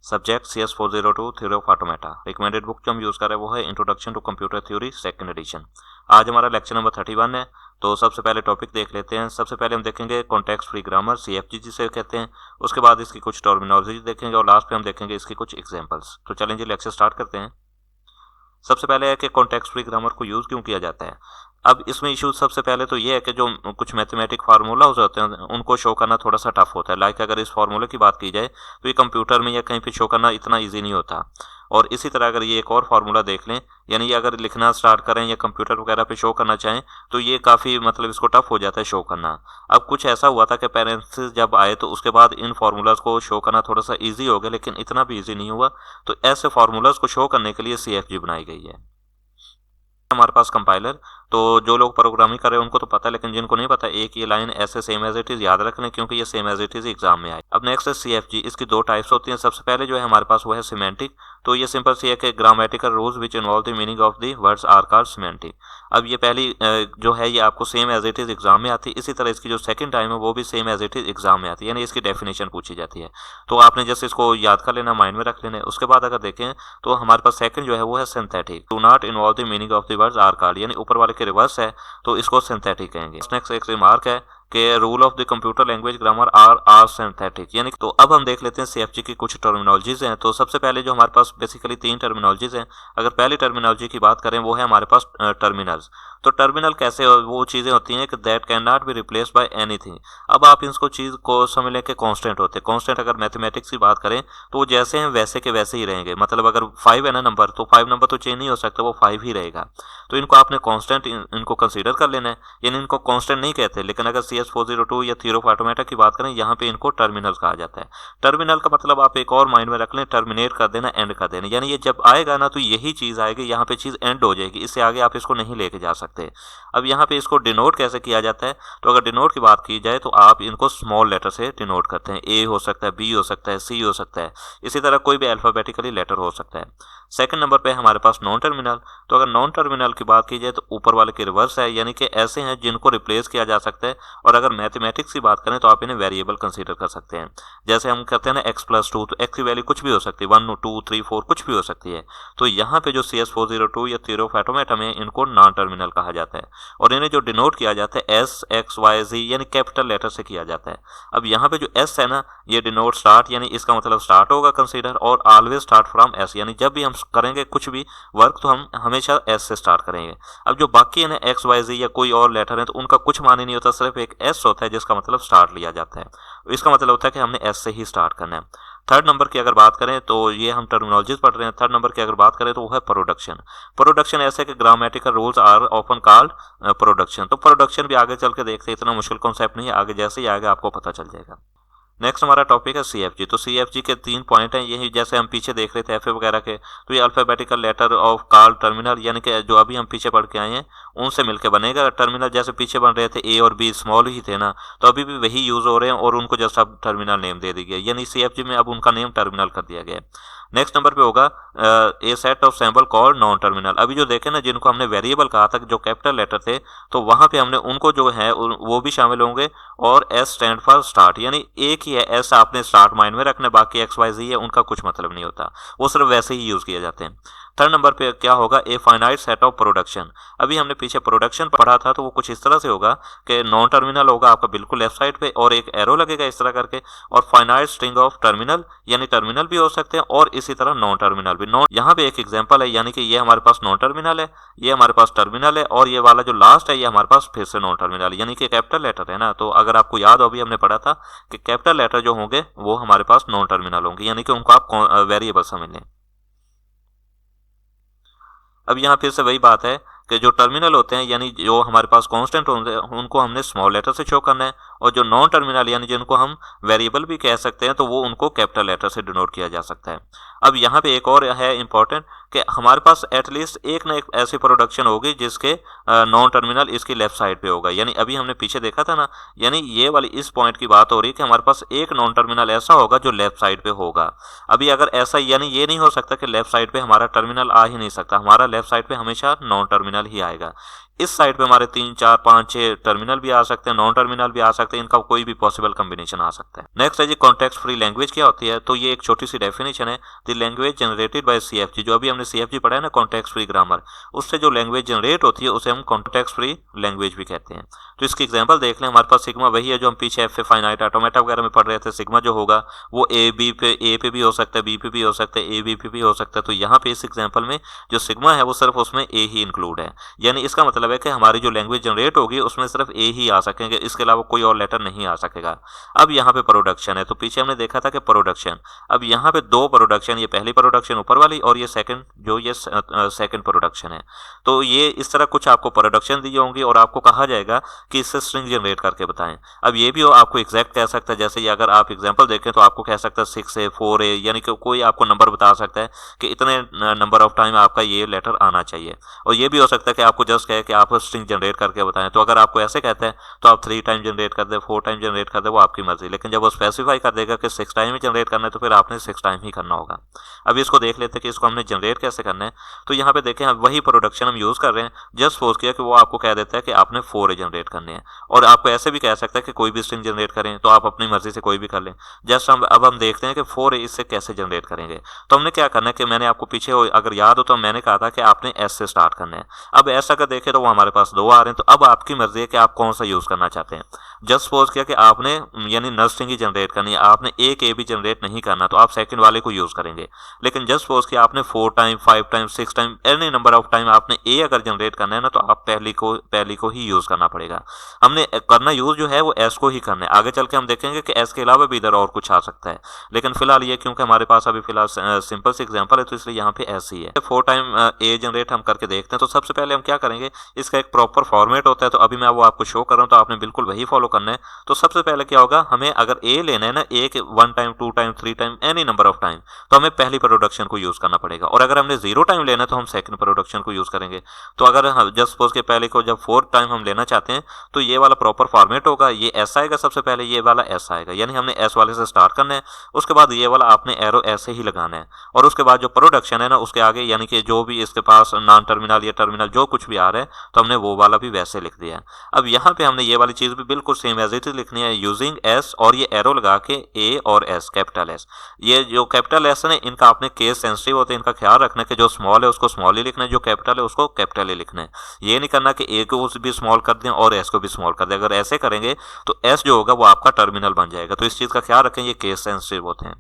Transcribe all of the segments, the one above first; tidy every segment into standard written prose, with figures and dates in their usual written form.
Subject CS402 theory of automata. Recommended book जो हम use कर रहे हैं वो है introduction to computer theory second edition. आज हमारा लेक्चर नंबर 31 है। तो सबसे पहले टॉपिक देख लेते हैं। सबसे पहले हम देखेंगे कॉन्टेक्स्ट फ्री ग्रामर, CFG जिसे कहते हैं। उसके बाद इसकी कुछ टर्मिनोलॉजी देखेंगे और लास्ट पे हम देखेंगे इसकी कुछ एग्जांपल्स। तो चलें जी लेक्चर स्टार्ट करते हैं। सबसे पहले है कि कॉन्टेक्स्ट फ्री ग्रामर को यूज़ क्यों किया जाता है। अब इसमें इशू सबसे पहले तो ये है कि जो कुछ मैथमेटिक फार्मूलाज होते हैं उनको शो करना थोड़ा सा टफ होता है। लाइक अगर इस फार्मूले की बात की जाए तो ये कंप्यूटर में या कहीं पे शो करना इतना इजी नहीं होता। और इसी तरह अगर ये एक और फार्मूला देख लें, यानी ये अगर लिखना स्टार्ट करें या कंप्यूटर वगैरह पे शो करना चाहें तो ये काफ़ी मतलब इसको टफ हो जाता है शो करना। अब कुछ ऐसा हुआ था कि पेरेंट्स जब आए तो उसके बाद इन फार्मूलाज को शो करना थोड़ा सा ईजी हो गया, लेकिन इतना भी ईजी नहीं हुआ। तो ऐसे फार्मूलाज को शो करने के लिए CFG बनाई गई है। हमारे पास कंपाइलर, तो जो लोग प्रोग्रामिंग कर रहे हैं उनको तो पता है, लेकिन जिनको नहीं पता एक ये लाइन ऐसे सेम एज इट इज याद रख लें क्योंकि ये same as it is exam में आए। अब नेक्स्ट है CFG। इसकी दो टाइप्स होती हैं। सबसे पहले जो है हमारे पास वो है सिमेंटिक। तो ये सिंपल सी है कि grammatical rules which involve the meaning of the words are called semantic. अब ये पहली जो है ये आपको same as it is exam में आती है। इसी तरह इसकी जो सेकंड टाइम है वो भी same as it is exam में आती है, यानी इसकी डेफिनेशन पूछी जाती है। तो आपने जैसे इसको याद कर लेना, माइंड में रख लेना। उसके बाद अगर देखें तो हमारे पास सेकंड जो है वो है synthetic. Do not involve the meaning of the words are called, यानी ऊपर वाले के रिवर्स है तो इसको सिंथेटिक कहेंगे। नेक्स्ट एक रिमार्क है कि rule of the computer language grammar are synthetic, यानी तो अब हम देख लेते हैं CFG की कुछ टर्मिनोलॉजीज हैं। तो सबसे पहले जो हमारे पास बेसिकली 3 टर्मिनोलॉजीज हैं। अगर पहली टर्मिनोलॉजी की बात करें वो है हमारे पास टर्मिनल्स। तो टर्मिनल कैसे वो चीज़ें होती हैं कि that can not be replaced by anything. अब आप इसको चीज़ को समझ लें कि कांस्टेंट होते हैं। कांस्टेंट अगर मैथमेटिक्स की बात करें तो वो जैसे हैं वैसे के वैसे ही रहेंगे। मतलब अगर 5 है ना नंबर, तो 5 नंबर तो चेंज नहीं हो सकता, वो 5 ही रहेगा। तो इनको आपने कांस्टेंट इनको कंसीडर कर लेना है, यानी इनको कांस्टेंट नहीं कहते। लेकिन अगर CS402 या थ्योरी ऑफ ऑटोमेटा की बात करें यहाँ पे इनको टर्मिनल कहा जाता है। टर्मिनल का मतलब आप एक और माइंड में रख लें, टर्मिनेट कर देना, एंड कर देना। यानी ये जब आएगा ना तो यही चीज़ आएगी, यहाँ पे चीज़ एंड हो जाएगी, इससे आगे आप इसको नहीं लेके जा सकते। अब यहाँ पे इसको डिनोट कैसे किया जाता है, तो अगर डिनोट की बात की जाए तो आप इनको स्मॉल लेटर से डिनोट करते हैं। A हो सकता है, B हो सकता है, C हो सकता है, इसी तरह कोई भी अल्फाबेटिकली लेटर हो सकता है। सेकंड नंबर पे हमारे पास नॉन टर्मिनल। तो अगर नॉन टर्मिनल की बात की जाए तो ऊपर वाले के रिवर्स है, यानी कि ऐसे हैं जिनको रिप्लेस किया जा सकता है। और अगर मैथमेटिक्स की बात करें तो आप इन्हें वेरिएबल कंसीडर कर सकते हैं। जैसे हम कहते हैं ना x+2, तो x की वैल्यू कुछ भी हो सकती है, 1 2 3 4 कुछ भी हो सकती है। तो यहाँ पे जो CS402 या थ्योरी ऑफ ऑटोमेटा में इनको नॉन टर्मिनल कहा जाता है। और इन्हें जो डिनोट किया जाता है S X Y Z यानी कैपिटल लेटर से किया जाता है। अब यहाँ पे जो S है ना, ये डिनोट स्टार्ट, यानी इसका मतलब स्टार्ट होगा कंसीडर, और ऑलवेज स्टार्ट फ्रॉम S, यानी जब भी हम करेंगे कुछ भी वर्क तो हम हमेशा S से स्टार्ट करेंगे। अब जो बाकी है ना X Y Z या कोई और लेटर है तो उनका कुछ मान ही नहीं होता, सिर्फ एक S होता है जिसका मतलब स्टार्ट लिया जाता है। इसका मतलब होता है कि हमने S से ही स्टार्ट करना है। थर्ड नंबर की अगर बात करें तो ये हम टर्मिनोलॉजीज पढ़ रहे हैं। थर्ड नंबर की अगर बात करें तो वो है प्रोडक्शन। प्रोडक्शन ऐसे कि grammatical rules are often called production. तो प्रोडक्शन भी आगे चल के देखते हैं, इतना मुश्किल कॉन्सेप्ट नहीं है, आगे जैसे ही आएगा आपको पता चल जाएगा। नेक्स्ट हमारा टॉपिक है CFG। तो CFG के 3 पॉइंट हैं, यही जैसे हम पीछे देख रहे थे FA वगैरह के, तो ये alphabetical letter of call terminal, यानी कि जो अभी हम पीछे पढ़ के आए हैं उनसे मिलकर बनेगा टर्मिनल। जैसे पीछे बन रहे थे A और B स्मॉल ही थे ना, तो अभी भी वही यूज हो रहे हैं और उनको जस्ट अब टर्मिनल नेम दे दी गई, यानी CFG में अब उनका नेम टर्मिनल कर दिया गया। नेक्स्ट नंबर पे होगा a set of symbol called non terminal. अभी जो देखे ना जिनको हमने वेरिएबल कहा था जो कैपिटल लेटर थे, तो वहां पे हमने उनको जो है वो भी शामिल होंगे। और S स्टैंड फॉर स्टार्ट, यानी एक ही है S, आपने स्टार्ट माइंड में रखना, बाकी XYZ है उनका कुछ मतलब नहीं होता, वो सिर्फ वैसे ही यूज किए जाते हैं। थर्ड नंबर पे क्या होगा, a finite set of production. अभी हमने पीछे प्रोडक्शन पढ़ा था तो वो कुछ इस तरह से होगा कि नॉन टर्मिनल होगा आपका बिल्कुल लेफ्ट साइड पे और एक एरो लगेगा इस तरह करके, और फाइनाइट स्ट्रिंग ऑफ टर्मिनल, यानी टर्मिनल भी हो सकते हैं और इसी तरह नॉन टर्मिनल भी। नॉन यहाँ पे एक एग्जांपल है, यानी कि ये हमारे पास नॉन टर्मिनल है, ये हमारे पास टर्मिनल है, और ये वाला जो लास्ट है ये हमारे पास फिर से नॉन टर्मिनल, यानी कि कैपिटल लेटर है ना। तो अगर आपको याद हो, अभी हमने पढ़ा था कि कैपिटल लेटर जो होंगे वो हमारे पास नॉन टर्मिनल होंगे, यानी कि उनको आप वेरिएबल समझ लें। अब यहाँ फिर से वही बात है कि जो टर्मिनल होते हैं, यानी जो हमारे पास कांस्टेंट होंगे उनको हमने स्मॉल लेटर से शो करना है, और जो नॉन टर्मिनल यानी जिनको हम वेरिएबल भी कह सकते हैं तो वो उनको कैपिटल लेटर से डिनोट किया जा सकता है। अब यहाँ पे एक और है इंपॉर्टेंट कि हमारे पास एटलीस्ट एक ना एक ऐसी प्रोडक्शन होगी जिसके नॉन टर्मिनल इसकी लेफ्ट साइड पे होगा। यानी अभी हमने पीछे देखा था ना, यानी ये वाली इस पॉइंट की बात हो रही है कि हमारे पास एक नॉन टर्मिनल ऐसा होगा जो लेफ्ट साइड पे होगा। अभी अगर ऐसा, यानी ये नहीं हो सकता कि लेफ्ट साइड पे हमारा टर्मिनल आ ही नहीं सकता, हमारा लेफ्ट साइड पे हमेशा नॉन टर्मिनल ही आएगा। इस साइड पे हमारे 3 4 5 6 टर्मिनल भी आ सकते हैं, नॉन टर्मिनल भी आ सकते हैं, इनका कोई भी पॉसिबल कॉम्बिनेशन आ सकता है। नेक्स्ट है जी कॉन्टेक्स्ट फ्री लैंग्वेज क्या होती है, तो ये एक छोटी सी डेफिनेशन है, the language generated by CFG, जो अभी हमने सीएफजी पढ़ा है ना कॉन्टेक्स्ट फ्री ग्रामर, उससे जो लैंग्वेज जनरेट होती है उसे हम कॉन्टेक्स्ट फ्री लैंग्वेज भी कहते हैं। तो इसकी एग्जांपल देख लें, हमारे पास सिग्मा वही है जो हम पीछे एफ फाइनाइट ऑटोमेटा वगैरह में पढ़ रहे थे। सिग्मा जो होगा वो ए पे भी हो सकता है, बी पे भी हो सकता है, ए बी पे भी हो सकता है। तो यहाँ पे इस एग्जांपल में जो सिग्मा है वो सिर्फ उसमें ए ही इंक्लूड है, यानी इसका मतलब है कि हमारी जो लैंग्वेज जनरेट होगी उसमें सिर्फ ए ही आ सकेंगे, इसके अलावा कोई और लेटर नहीं आ सकेगा। अब यहाँ पे प्रोडक्शन है, तो पीछे हमने देखा था कि प्रोडक्शन, अब यहाँ पे दो प्रोडक्शन, ये पहली प्रोडक्शन ऊपर वाली और ये सेकंड जो ये सेकंड प्रोडक्शन है। तो ये इस तरह कुछ आपको प्रोडक्शन दी होंगी और आपको कहा जाएगा कि इससे स्ट्रिंग जनरेट करके बताएं। अब ये भी हो आपको एग्जैक्ट कह सकता है, जैसे ये अगर आप एग्जांपल देखें तो आपको कह सकता है 6 है 4 है, यानी कि कोई आपको नंबर बता सकता है कि इतने नंबर ऑफ टाइम आपका ये लेटर आना चाहिए। और ये भी हो सकता है कि आपको जस्ट कहे कि आप स्ट्रिंग जनरेट करके बताएं, तो अगर आपको ऐसे कहते हैं तो आप 3 टाइम जनरेट कर दे, 4 टाइम जनरेट कर दे, वो आपकी मर्जी। लेकिन जब वो स्पेसिफाई कर देगा कि 6 टाइम ही जनरेट करना है तो फिर आपने 6 टाइम ही करना होगा। अब इसको देख लेते हैं कि इसको हमने जनरेट कैसे करना है। तो यहाँ पे देखें वही प्रोडक्शन हम यूज कर रहे हैं, जस्ट सपोज किया कि वो आपको कह देता है कि आपने 4 जनरेट करने हैं, और आपको ऐसे भी कह सकता है कि कोई भी स्ट्रिंग जनरेट करें, तो आप अपनी मर्जी से कोई भी कर लें। जस्ट हम देखते हैं कि 4 इससे कैसे जनरेट करेंगे। तो हमने क्या करना है कि मैंने आपको पीछे अगर याद हो तो मैंने कहा था कि आपने एस से स्टार्ट करना है। अब ऐसा अगर देखें तो वो हमारे पास 2 आ रहे हैं, तो अब आपकी मर्जी है कि आप कौन सा यूज करना चाहते हैं। जस्ट सपोज किया कि आपने यानी नल स्ट्रिंग ही जनरेट करनी है, आपने एक ए भी जनरेट नहीं करना, तो आप सेकंड वाले को यूज करेंगे। लेकिन जस्ट सपोज कि आपने 4 time 5 time 6 time any number of time आपने ए अगर जनरेट करना है ना, तो आप पहली को ही यूज करना पड़ेगा। हमने करना यूज जो है वो एस को ही करना है। आगे चल के हम देखेंगे कि एस के अलावा भी इधर और कुछ आ सकता है, लेकिन फिलहाल ये क्योंकि हमारे पास अभी फिलहाल सिंपल सी एग्जांपल है तो इसलिए यहाँ पे एस ही है। 4 टाइम ए जनरेट हम करके देखते हैं। तो सबसे पहले हम क्या करेंगे, इसका एक प्रॉपर फॉर्मेट होता है, तो अभी मैं वो आपको शो कर रहा हूँ, तो आपने बिल्कुल वही फॉलो करना है। तो सबसे पहले क्या होगा, हमें अगर ए लेना है ना, ए के 1 time 2 time 3 time any number of time, तो हमें पहली प्रोडक्शन को यूज करना पड़ेगा। और अगर हमने 0 टाइम लेना है तो हम सेकंड प्रोडक्शन को यूज करेंगे। तो अगर जस्ट सपोज के पहले को जब 4 टाइम हम लेना चाहते हैं तो ये वाला प्रॉपर फॉर्मेट होगा, ये एस आएगा सबसे पहले, ये वाला एस आएगा, यानी हमने एस वाले से स्टार्ट करना है। उसके बाद ये वाला आपने एरो ऐसे ही लगाना है, और उसके बाद जो प्रोडक्शन है ना उसके आगे यानी कि जो भी इसके पास नॉन टर्मिनल या टर्मिनल जो कुछ भी आ रहा है तो हमने वो वाला भी वैसे लिख दिया है। अब यहाँ पे हमने ये वाली चीज भी बिल्कुल सेम एज इट इज लिखनी है यूजिंग एस, और ये एरो लगा के ए और एस कैपिटल एस। ये जो कैपिटल एस है इनका आपने केस सेंसिटिव होते हैं, इनका ख्याल रखना है कि जो स्मॉल है उसको स्मॉल ही लिखना है, जो कैपिटल है उसको कैपिटल ही लिखना है। ये नहीं करना कि ए को भी स्मॉल कर दें और एस को भी स्मॉल कर दें। अगर ऐसे करेंगे तो एस जो होगा वो आपका टर्मिनल बन जाएगा। तो इस चीज का ख्याल रखें, ये केस सेंसिटिव होते हैं।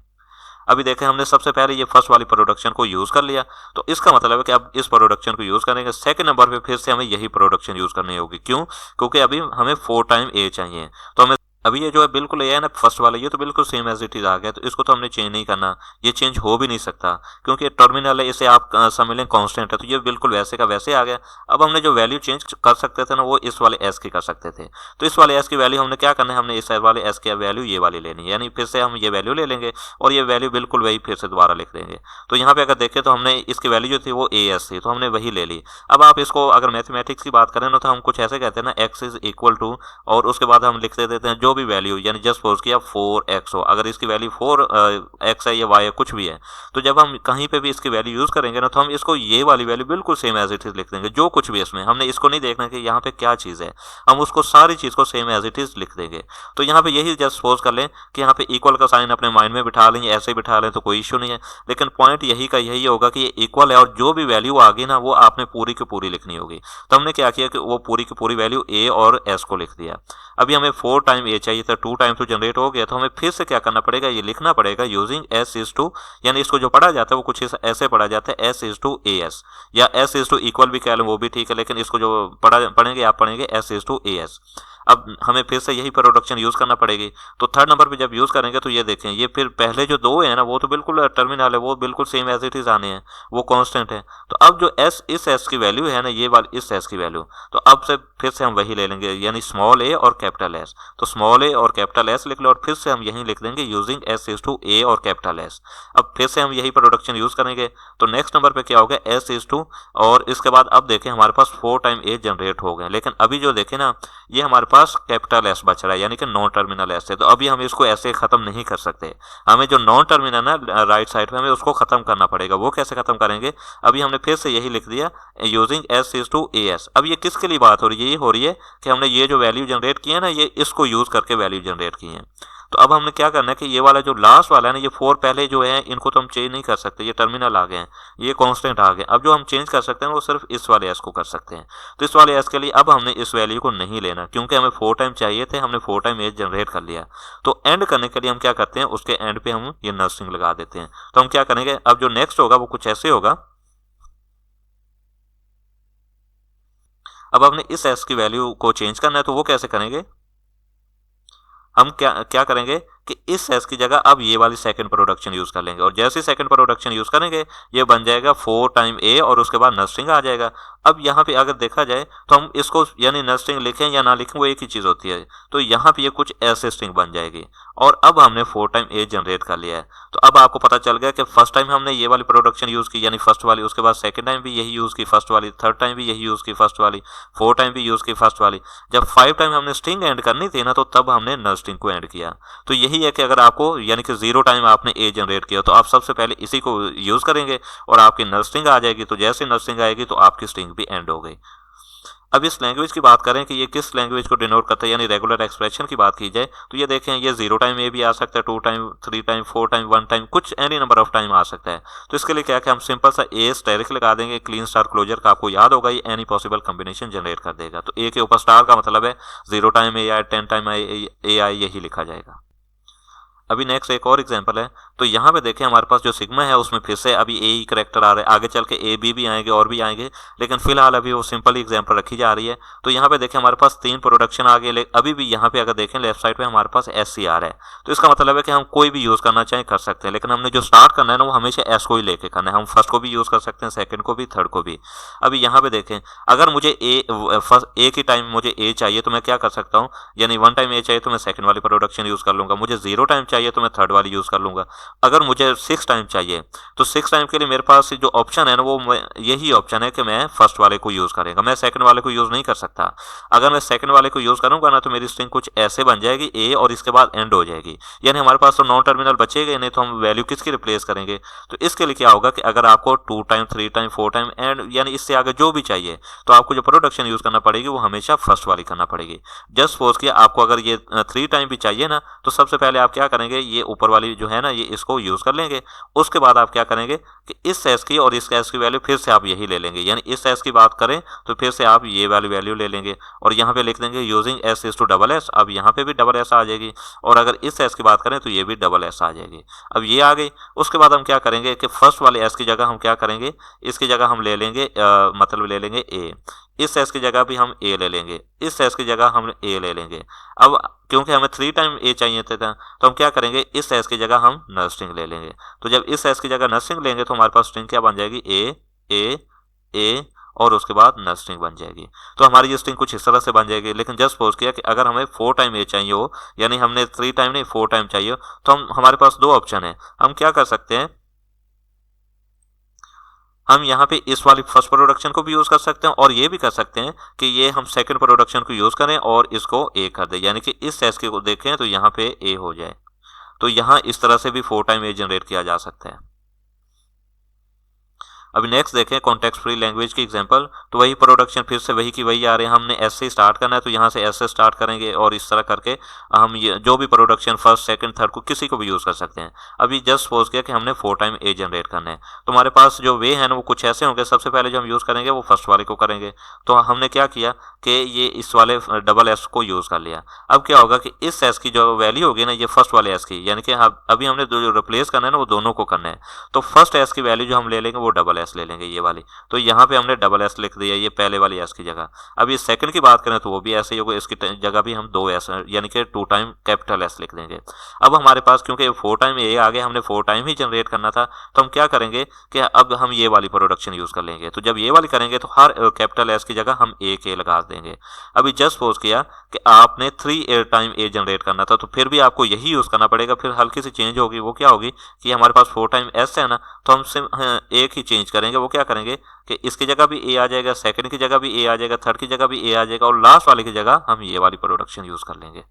अभी देखें हमने सबसे पहले ये फर्स्ट वाली प्रोडक्शन को यूज कर लिया, तो इसका मतलब है कि अब इस प्रोडक्शन को यूज करेंगे। सेकंड नंबर पे फिर से हमें यही प्रोडक्शन यूज करनी होगी। क्यों? क्योंकि अभी हमें 4 टाइम ए चाहिए, तो हमें अभी ये जो है बिल्कुल ये है ना फर्स्ट वाला, ये तो बिल्कुल सेम एज इट इज आ गया, तो इसको तो हमने चेंज नहीं करना, ये चेंज हो भी नहीं सकता क्योंकि टर्मिनल है, इसे आप समझ लें कांस्टेंट है, तो ये बिल्कुल वैसे का वैसे आ गया। अब हमने जो वैल्यू चेंज कर सकते थे ना वो इस वाले एस की कर सकते थे, तो इस वाले एस की वैल्यू हमने क्या करना है, हमने इस वाले एस की वैल्यू ये वाली लेनी है, यानी फिर से हम ये वैल्यू ले लेंगे और ये वैल्यू बिल्कुल वही फिर से दोबारा लिख देंगे। तो यहाँ पे अगर देखें तो हमने इसकी वैल्यू जो थी वो ए एस थी, तो हमने वही ले ली। अब आप इसको अगर मैथमेटिक्स की बात करें ना तो हम कुछ ऐसे कहते हैं ना एक्स इज इक्वल टू, और उसके बाद हम लिख देते हैं जो भी वैल्यू, यानी जस्ट सपोज किया 4x हो, अगर इसकी वैल्यू 4x है या y है कुछ भी है, तो जब हम कहीं पे भी इसकी वैल्यू यूज करेंगे ना तो हम इसको ये वाली वैल्यू बिल्कुल सेम एज इट इज लिख देंगे। जो कुछ भी इसमें हमने इसको नहीं देखना कि यहाँ पे क्या चीज है, हम उसको सारी चीज को सेम एज इट इज लिख देंगे। तो यहाँ पे यही जस्ट सपोज कर लें कि यहाँ पे इक्वल का साइन अपने माइंड में बिठा लें, ऐसे बिठा लें तो कोई इश्यू नहीं है, लेकिन पॉइंट यही का यही होगा कि ये इक्वल है और जो भी वैल्यू आ गई ना वो आपने पूरी की पूरी लिखनी होगी। तो हमने क्या किया कि वो पूरी की पूरी वैल्यू ए और एस को लिख दिया। अभी हमें 4 टाइम ए चाहिए था, 2 टाइम तो जनरेट हो गया, तो हमें फिर से क्या करना पड़ेगा, ये लिखना पड़ेगा यूजिंग एस इज टू, यानी इसको जो पढ़ा जाता है वो कुछ ऐसे पढ़ा जाता है S is to a S, या एस इज टू इक्वल भी कह लें वो भी ठीक है, लेकिन इसको जो पढ़ेंगे आप पढ़ेंगे S is to a S. अब हमें फिर से यही प्रोडक्शन यूज करना पड़ेगी। तो थर्ड नंबर पे जब यूज करेंगे तो ये देखें, ये फिर पहले जो 2 है ना वो तो बिल्कुल टर्मिनल है, वो बिल्कुल सेम एज इट इज आने हैं, वो कांस्टेंट है। तो अब जो एस इस एस की वैल्यू है ना, ये वाली इस एस की वैल्यू, तो अब से फिर से हम वही ले लेंगे, यानी स्मॉल ए और कैपिटल एस। तो स्मॉल ए और कैपिटल एस लिख लो और फिर से हम यही लिख देंगे यूजिंग एस इज टू ए और कैपिटल एस। अब फिर से हम यही प्रोडक्शन यूज करेंगे। तो नेक्स्ट नंबर पे क्या होगा, एस इज टू, और इसके बाद अब देखें हमारे पास 4 टाइम ए जनरेट हो गए, लेकिन अभी जो देखें ना ये हमारे पास पास कैपिटल एस बच रहा है, यानी कि नॉन टर्मिनल एस है। तो अभी हम इसको ऐसे खत्म नहीं कर सकते, हमें जो नॉन टर्मिनल है राइट साइड पे हमें उसको खत्म करना पड़ेगा। वो कैसे खत्म करेंगे, अभी हमने फिर से यही लिख दिया using S is to a S. अब ये किसके लिए बात हो रही है, ये हो रही है कि हमने ये जो वैल्यू जनरेट की है ना, ये इसको यूज करके वैल्यू जनरेट की है। तो अब हमने क्या करना है कि ये वाला जो लास्ट वाला है ना, ये 4 पहले जो है इनको तो हम चेंज नहीं कर सकते, ये टर्मिनल आ गए हैं, ये कांस्टेंट आ गए। अब जो हम चेंज कर सकते हैं वो सिर्फ इस वाले एस को कर सकते हैं। तो इस वाले एस के लिए अब हमने इस वैल्यू को नहीं लेना, क्योंकि हमें 4 टाइम चाहिए थे, हमने 4 टाइम एज जनरेट कर लिया। तो एंड करने के लिए हम क्या करते हैं, उसके एंड पे हम ये नर्सिंग लगा देते हैं। तो हम क्या करेंगे, अब जो नेक्स्ट होगा वो कुछ ऐसे होगा। अब हमने इस एस की वैल्यू को चेंज करना है, तो वो कैसे करेंगे, हम क्या करेंगे कि इस एस की जगह अब ये वाली सेकंड प्रोडक्शन यूज कर लेंगे, और जैसे सेकंड प्रोडक्शन यूज करेंगे ये बन जाएगा 4 टाइम ए और उसके बाद नर्सिंग आ जाएगा। अब यहाँ पे अगर देखा जाए तो हम इसको यानी नर्सिंग लिखें या ना लिखें वो एक ही चीज होती है। तो यहाँ पे ये कुछ ऐसे स्ट्रिंग बन जाएगी, और अब हमने 4 टाइम ए जनरेट कर लिया है। तो अब आपको पता चल गया कि फर्स्ट टाइम हमने ये वाली प्रोडक्शन यूज की यानी फर्स्ट वाली, उसके बाद सेकंड टाइम भी यही यूज की फर्स्ट वाली, थर्ड टाइम भी यही यूज की फर्स्ट वाली, 4 टाइम भी यूज की फर्स्ट वाली। जब 5 टाइम हमने स्ट्रिंग एंड करनी थी ना, तो तब हमने नर्सिंग को एंड किया। तो यही है कि अगर आपको यानी कि 0 टाइम आपने ए जनरेट किया तो आप सबसे पहले इसी को यूज करेंगे और आपकी नर्सिंग आ जाएगी। तो जैसे नर्सिंग आएगी तो आपकी स्ट्रिंग भी एंड हो गई। अब इस लैंग्वेज की बात करें कि ये किस लैंग्वेज को डिनोट करता है, यानी रेगुलर एक्सप्रेशन की बात की जाए तो ये देखें, ये 0 टाइम ए भी आ सकता है, 2 टाइम, 3 टाइम, 4 टाइम, 1 टाइम, कुछ एनी नंबर ऑफ टाइम आ सकता है। तो इसके लिए क्या कि हम सिंपल सा ए स्टेरिक लगा देंगे, क्लीन स्टार क्लोजर का आपको याद होगा, ये एनी पॉसिबल कॉम्बिनेशन जनरेट कर देगा। तो ए के ऊपर स्टार का मतलब है 0 टाइम ए आए, 10 टाइम ए आए, यही लिखा जाएगा। अभी नेक्स्ट एक और एग्जांपल है। तो यहाँ पे देखें हमारे पास जो सिग्मा है उसमें फिर से अभी ए ही करेक्टर आ रहा है, आगे चल के ए बी भी आएंगे और भी आएंगे, लेकिन फिलहाल अभी वो सिंपल एग्जांपल रखी जा रही है। तो यहाँ पे देखें हमारे पास 3 प्रोडक्शन आ गए, अभी भी यहाँ पे अगर देखें लेफ्ट साइड पे हमारे पास एस सी आर है। तो इसका मतलब है कि हम कोई भी यूज करना चाहें कर सकते हैं, लेकिन हमने जो स्टार्ट करना है ना वो हमेशा एस को ही लेके करना है। हम फर्स्ट को भी यूज कर सकते हैं, सेकंड को भी, थर्ड को भी। अभी यहाँ पे देखें अगर मुझे ए की टाइम मुझे ए चाहिए तो मैं क्या कर सकता हूँ, यानी 1 टाइम ए चाहिए तो मैं सेकंड वाली प्रोडक्शन यूज कर लूंगा, मुझे 0 टाइम चाहिए तो मैं थर्ड वाली यूज कर लूंगा। अगर मुझे 6 टाइम चाहिए तो 6 टाइम के लिए मेरे पास जो ऑप्शन है ना वो यही ऑप्शन है कि मैं फर्स्ट वाले को यूज करेगा, मैं सेकंड वाले को यूज नहीं कर सकता। अगर मैं सेकंड वाले को यूज करूंगा ना तो मेरी स्ट्रिंग कुछ ऐसे बन जाएगी ए और इसके बाद एंड हो जाएगी, यानी हमारे पास तो नॉन टर्मिनल बचेगा नहीं, तो हम वैल्यू किसकी रिप्लेस करेंगे। तो इसके लिए क्या होगा कि अगर आपको 2 टाइम, 3 टाइम, 4 टाइम एंड यानी इससे आगे जो भी चाहिए तो आपको जो प्रोडक्शन यूज करना पड़ेगी वो हमेशा फर्स्ट वाली करना पड़ेगी। जस्ट सपोज कि आपको अगर ये 3 टाइम भी चाहिए ना तो सबसे पहले आप क्या करेंगे, ये ऊपर वाली जो है ना ये इसको यूज कर लेंगे। उसके बाद आप क्या करेंगे कि इस एस की और इस एस की वैल्यू फिर से आप यही ले लेंगे, यानी इस एस की बात करें तो फिर से आप ये वाली वैल्यू ले लेंगे और यहाँ पे लिख देंगे using S is to double S. अब यहाँ पे भी डबल एस आ जाएगी, और अगर इस एस की बात करें तो ये भी डबल एस आ जाएगी। अब ये आ गई। उसके बाद हम क्या करेंगे कि फर्स्ट वाले एस की जगह हम क्या करेंगे, इसकी जगह हम ले लेंगे मतलब ले लेंगे ए, इस एस की जगह भी हम ए ले लेंगे, इस एस की जगह हम ए ले लेंगे। अब क्योंकि हमें 3 टाइम ए चाहिए था तो हम क्या करेंगे, इस एस की जगह हम नर्सिंग ले लेंगे। तो जब इस एस की जगह नर्सिंग लेंगे तो हमारे पास स्ट्रिंग क्या बन जाएगी, ए और उसके बाद नर्सिंग बन जाएगी। तो हमारी ये स्ट्रिंग कुछ इस तरह से बन जाएगी। लेकिन जस्ट सपोज किया कि अगर हमें 4 टाइम ए चाहिए हो, यानी हमने 3 टाइम नहीं 4 टाइम चाहिए हो, तो हमारे पास 2 ऑप्शन है। हम क्या कर सकते हैं, हम यहाँ पे इस वाली फर्स्ट प्रोडक्शन को भी यूज कर सकते हैं और ये भी कर सकते हैं कि ये हम सेकंड प्रोडक्शन को यूज करें और इसको ए कर दें, यानी कि इस एस के को देखें तो यहाँ पे ए हो जाए। तो यहाँ इस तरह से भी 4 टाइम ए जनरेट किया जा सकता है। अभी नेक्स्ट देखें कॉन्टेक्स्ट फ्री लैंग्वेज की एग्जांपल। तो वही प्रोडक्शन फिर से वही की वही आ रहे हैं, हमने एस से स्टार्ट करना है तो यहाँ से एस से स्टार्ट करेंगे और इस तरह करके हम ये जो भी प्रोडक्शन फर्स्ट सेकंड थर्ड को किसी को भी यूज कर सकते हैं। अभी जस्ट सपोज किया कि हमने 4 टाइम ए जनरेट करना है, तो हमारे पास जो वे है ना वो कुछ ऐसे होंगे। सबसे पहले जो हम यूज करेंगे वो फर्स्ट वाले को करेंगे। तो हमने क्या किया कि ये इस वाले डबल एस को यूज कर लिया। अब क्या होगा कि इस एस की जो वैल्यू होगी ना ये फर्स्ट वाले एस की, यानी कि अभी हमने जो रिप्लेस करना है ना वो दोनों को करना है। तो फर्स्ट एस की वैल्यू जो हम ले लेंगे वो डबल एस ले लेंगे, ये वाली। तो यहाँ पे हमने डबल एस लिख दिया ये पहले वाली एस की जगह। अब ये सेकंड की बात करें तो वो भी ऐसे ही होगा, इसकी जगह भी हम 2 एस यानी कि 2 टाइम कैपिटल एस लिख देंगे। अब हमारे पास क्योंकि 4 टाइम ए आ गया, हमने 4 टाइम ही जनरेट करना था, तो हम क्या करेंगे कि अब हम ये वाली प्रोडक्शन यूज कर लेंगे। तो जब ये वाली करेंगे तो हर कैपिटल एस की जगह हम ए के लगा देंगे। अभी जस्ट सपोज किया कि आपने 3 टाइम ए जनरेट करना था, तो फिर भी आपको यही यूज करना पड़ेगा। फिर हल्की सी चेंज होगी, वो क्या होगी कि हमारे पास 4 टाइम एस है ना, तो हम एक ही चेंज चेंज करेंगे वो क्या करेंगे कि इसकी जगह भी ए आ जाएगा, सेकंड की जगह भी ए आ जाएगा, थर्ड की जगह भी ए आ जाएगा और लास्ट वाले की जगह हम ये वाली प्रोडक्शन यूज कर लेंगे।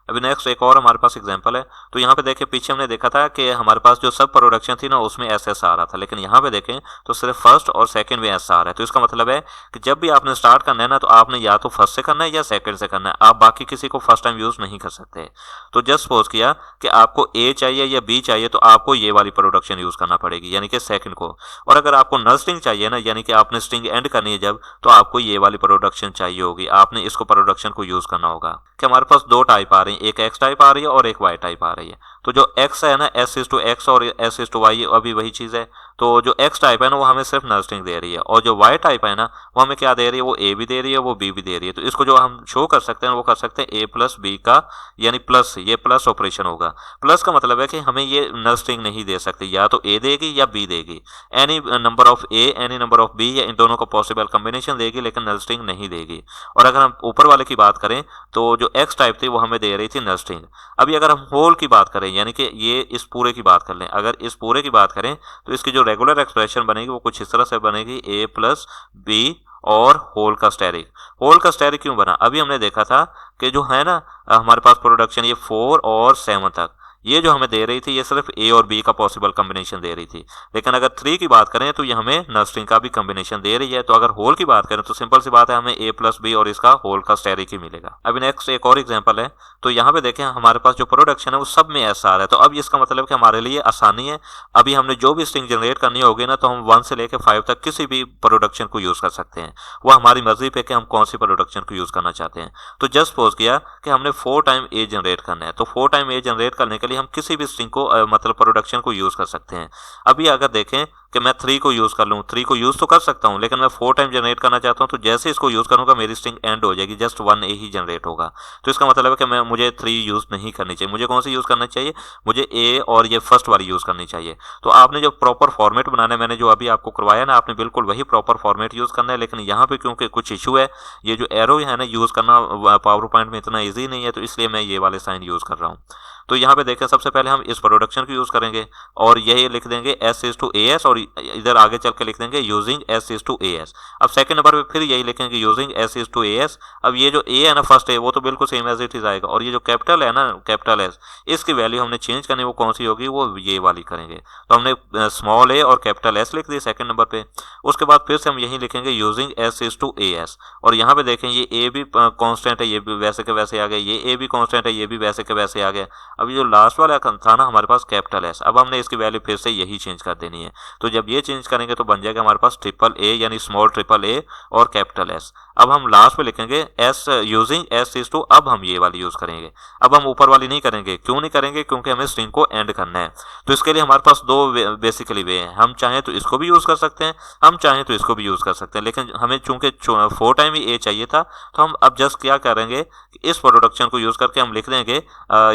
अभी नेक्स्ट एक और हमारे पास एग्जांपल है। तो यहाँ पे देखें पीछे हमने देखा था कि हमारे पास जो सब प्रोडक्शन थी ना उसमें एस एस आ रहा था, लेकिन यहाँ पे देखें तो सिर्फ फर्स्ट और सेकंड में एस आ रहा है। तो इसका मतलब है कि जब भी आपने स्टार्ट करना है ना तो आपने या तो फर्स्ट से करना है या सेकंड से करना है, आप बाकी किसी को फर्स्ट टाइम यूज नहीं कर सकते। तो जस्ट सपोज किया कि आपको ए चाहिए या बी चाहिए तो आपको ये वाली प्रोडक्शन यूज करना पड़ेगी यानी कि सेकंड को, और अगर आपको नल स्ट्रिंग चाहिए ना यानी कि आपने स्ट्रिंग एंड करनी है जब, तो आपको ये वाली प्रोडक्शन चाहिए होगी, आपने इसको प्रोडक्शन को यूज करना होगा। कि हमारे पास दो टाइप आ रही है, एक एक्स टाइप आ रही है और एक वाई टाइप आ रही है। तो जो x है ना s इज टू एक्स और s इज टू वाई अभी वही चीज़ है। तो जो x टाइप है ना वो हमें सिर्फ नल स्ट्रिंग दे रही है और जो y टाइप है ना वो हमें क्या दे रही है, वो a भी दे रही है वो b भी दे रही है। तो इसको जो हम शो कर सकते हैं वो कर सकते हैं a प्लस बी का, यानी प्लस, ये प्लस ऑपरेशन होगा। प्लस का मतलब है कि हमें ये नल स्ट्रिंग नहीं दे सकती, या तो a देगी या b देगी, any number of a any number of b या इन दोनों का पॉसिबल कॉम्बिनेशन देगी लेकिन नल स्ट्रिंग नहीं देगी। और अगर हम ऊपर वाले की बात करें तो जो x टाइप थी वो हमें दे रही थी नल स्ट्रिंग। अभी अगर हम होल की बात करें यानी कि ये इस पूरे की बात कर लें, अगर इस पूरे की बात करें तो इसकी जो रेगुलर एक्सप्रेशन बनेगी वो कुछ इस तरह से बनेगी, a प्लस बी और होल का स्टेरिक। होल का स्टेरिक क्यों बना, अभी हमने देखा था कि जो है ना हमारे पास प्रोडक्शन ये 4 और 7 तक ये जो हमें दे रही थी ये सिर्फ ए और बी का पॉसिबल कॉम्बिनेशन दे रही थी, लेकिन अगर 3 की बात करें तो ये हमें नल स्ट्रिंग का भी कॉम्बिनेशन दे रही है। तो अगर होल की बात करें तो सिंपल सी बात है, हमें ए प्लस बी और इसका होल का स्टेरिक ही मिलेगा। अभी नेक्स्ट एक और एग्जांपल है। तो यहाँ पे देखें हमारे पास जो प्रोडक्शन है वो सब में एस आ रहा है। तो अब इसका मतलब कि हमारे लिए आसानी है, अभी हमने जो भी स्ट्रिंग जनरेट करनी होगी ना तो हम 1 से लेकर 5 तक किसी भी प्रोडक्शन को यूज कर सकते हैं, वो हमारी मर्जी पे कि हम कौन सी प्रोडक्शन को यूज करना चाहते हैं। तो जस्ट सपोज किया कि हमने 4 टाइम ए जनरेट करना है, तो 4 टाइम ए जनरेट करने के लिए हम किसी भी स्ट्रिंग को मतलब प्रोडक्शन को यूज कर सकते हैं। अभी अगर देखें कि मैं 3 को यूज कर लूँ, 3 को यूज तो कर सकता हूँ लेकिन मैं 4 टाइम जनरेट करना चाहता हूँ, तो जैसे इसको यूज करूंगा मेरी स्ट्रिंग एंड हो जाएगी, जस्ट 1 ए ही जनरेट होगा। तो इसका मतलब है कि मुझे 3 यूज नहीं करनी चाहिए, मुझे कौन सी यूज करना चाहिए, मुझे ए और ये फर्स्ट वाली यूज करनी चाहिए। तो आपने जो प्रॉपर फॉर्मेट बनाना है, मैंने जो अभी आपको करवाया ना, आपने बिल्कुल वही प्रॉपर फॉर्मेट यूज करना है। लेकिन यहाँ पे क्योंकि कुछ इशू है, ये जो एरो है ना यूज करना पावर पॉइंट में इतना ईजी नहीं है, तो इसलिए मैं ये वाले साइन यूज कर रहा हूँ। तो यहाँ पे देखें सबसे पहले हम इस प्रोडक्शन को यूज करेंगे और यही लिख देंगे s is to a S, और इधर आगे चल के लिख देंगे using s is to a S. अब सेकंड नंबर पे फिर यही लिखेंगे using s is to a S. अब ये जो a है ना फर्स्ट है वो तो बिल्कुल सेम एज इट इज आएगा, और ये जो कैपिटल है ना कैपिटल s, इसकी वैल्यू हमने चेंज करनी, वो कौन सी होगी, वो ये वाली करेंगे। तो हमने स्मॉल a और कैपिटल s लिख दी सेकंड नंबर पे। उसके बाद फिर से हम यही लिखेंगे using s is to a S, और यहाँ पे देखें ये a भी कॉन्स्टेंट है, ये भी वैसे के वैसे आ गया, ये a भी कॉन्स्टेंट है, ये भी वैसे के वैसे आ गया। अब ये जो लास्ट वाला था ना हमारे पास कैपिटल एस, अब हमने इसकी वैल्यू फिर से यही चेंज कर देनी है। तो जब ये चेंज करेंगे तो बन जाएगा हमारे पास ट्रिपल ए यानी स्मॉल ट्रिपल ए और कैपिटल एस। अब हम लास्ट में लिखेंगे S using S is to, अब हम ये वाली यूज करेंगे, अब हम ऊपर वाली नहीं करेंगे। क्यों नहीं करेंगे, क्योंकि हमें स्ट्रिंग को एंड करना है। तो इसके लिए हमारे पास दो बेसिकली वे हैं, हम चाहें तो इसको भी यूज कर सकते हैं, हम चाहें तो इसको भी यूज कर सकते हैं, लेकिन हमें चूंकि 4 टाइम ही ए चाहिए था तो हम अब जस्ट क्या करेंगे, इस प्रोडक्शन को यूज करके हम लिख देंगे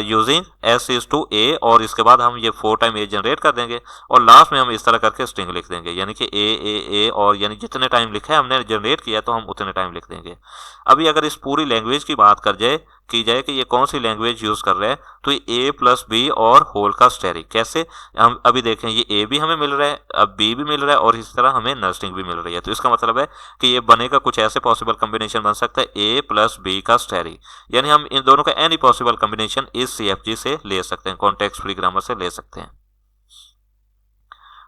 यूजिंग एस इज टू ए, और इसके बाद हम ये 4 टाइम ए जनरेट कर देंगे और लास्ट में हम इस तरह करके स्ट्रिंग लिख देंगे, यानी कि ए, और यानी जितने टाइम लिखा है हमने जनरेट किया तो हम उतने टाइम लिख देंगे। अभी अगर इस पूरी लैंग्वेज की बात की जाए कि ये कौन सी लैंग्वेज यूज कर रहे हैं, तो ये ए प्लस बी और होल का स्टेरिक। कैसे, हम अभी देखें ये ए भी हमें मिल रहा है, अब बी भी मिल रहा है और इस तरह हमें नल स्ट्रिंग भी मिल रही है। तो इसका मतलब है कि ये बनेगा कुछ ऐसे पॉसिबल कॉम्बिनेशन बन सकता है ए प्लस बी का स्टेरिक, यानी हम इन दोनों का एनी पॉसिबल कॉम्बिनेशन इस CFG से ले सकते हैं, कॉन्टेक्स्ट फ्री ग्रामर से ले सकते हैं।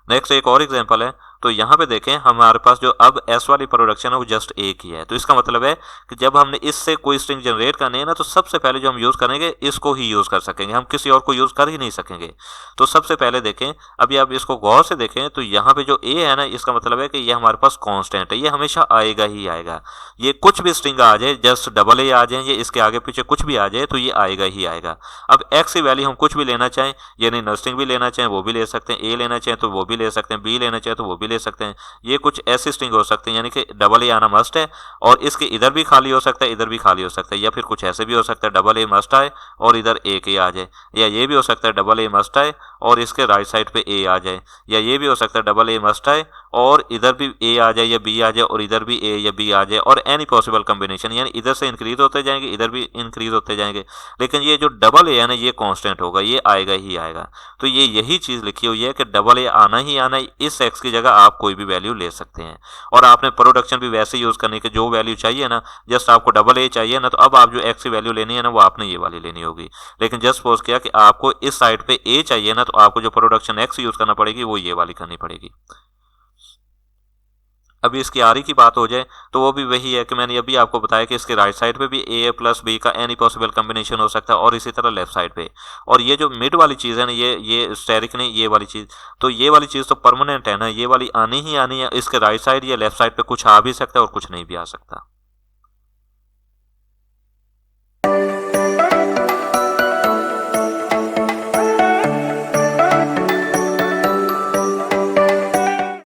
नेक्स्ट एक और एग्जांपल है। तो यहाँ पे देखें हमारे पास जो अब एस वाली प्रोडक्शन है वो जस्ट ए की है। तो इसका मतलब है कि जब हमने इससे कोई स्ट्रिंग जनरेट करनी है ना, तो सबसे पहले जो हम यूज करेंगे इसको ही यूज कर सकेंगे, हम किसी और को यूज कर ही नहीं सकेंगे। तो सबसे पहले देखें, अभी आप इसको गौर से देखें तो यहाँ पे जो ए है ना, इसका मतलब है कि ये हमारे पास कांस्टेंट है, ये हमेशा आएगा ही आएगा। ये कुछ भी स्ट्रिंग आ जाए, जस्ट डबल ए आ जाए, ये इसके आगे पीछे कुछ भी आ जाए तो ये आएगा ही आएगा। अब एक्स की वैल्यू हम कुछ भी लेना चाहें, यानी नल स्ट्रिंग भी लेना चाहें वो भी ले सकते हैं, ए लेना चाहें तो वो भी ले सकते हैं, बी लेना चाहें तो वो भी ले सकते हैं। ये कुछ ऐसी स्ट्रिंग हो सकते हैं, यानी कि डबल ए आना मस्ट है और इसके इधर भी खाली हो सकता है, इधर भी खाली हो सकता है, या फिर कुछ ऐसे भी हो सकता है डबल ए मस्ट आए और इधर ए के आ जाए, या ये भी हो सकता है डबल ए मस्ट आए और इसके राइट साइड पे ए आ जाए, या ये भी हो सकता है डबल ए मस्ट आए और इधर भी ए आ जाए या बी आ जाए और इधर भी ए या बी आ जाए, और एनी पॉसिबल कॉम्बिनेशन, यानी इधर से इंक्रीज होते जाएंगे इधर भी इंक्रीज होते जाएंगे। लेकिन ये जो डबल ए है ना, ये कांस्टेंट होगा, ये आएगा ही आएगा। तो ये यही चीज लिखी हुई है कि डबल ए आना ही आना, इस एक्स की जगह आप कोई भी वैल्यू ले सकते हैं। और आपने प्रोडक्शन भी वैसे यूज़ करनी कि जो वैल्यू चाहिए ना, जस्ट आपको डबल ए चाहिए ना, तो अब आप जो एक्स की वैल्यू लेनी है ना, वो आपने ये वाली लेनी होगी। लेकिन जस्ट सपोज किया कि आपको इस साइड पे ए चाहिए ना, तो आपको जो प्रोडक्शन एक्स यूज़ करना पड़ेगी वो ये वाली करनी पड़ेगी। अभी इसकी आरी की बात हो जाए तो वो भी वही है कि मैंने अभी आपको बताया कि इसके राइट साइड पे भी ए प्लस बी का एनी पॉसिबल कॉम्बिनेशन हो सकता है, और इसी तरह लेफ्ट साइड पे। और ये जो मिड वाली चीज़ है ना, ये स्टेरिक नहीं, ये वाली चीज़, तो ये वाली चीज़ तो परमानेंट है ना, ये वाली आनी ही आनी है। इसके राइट साइड या लेफ्ट साइड पे कुछ आ भी सकता है और कुछ नहीं भी आ सकता।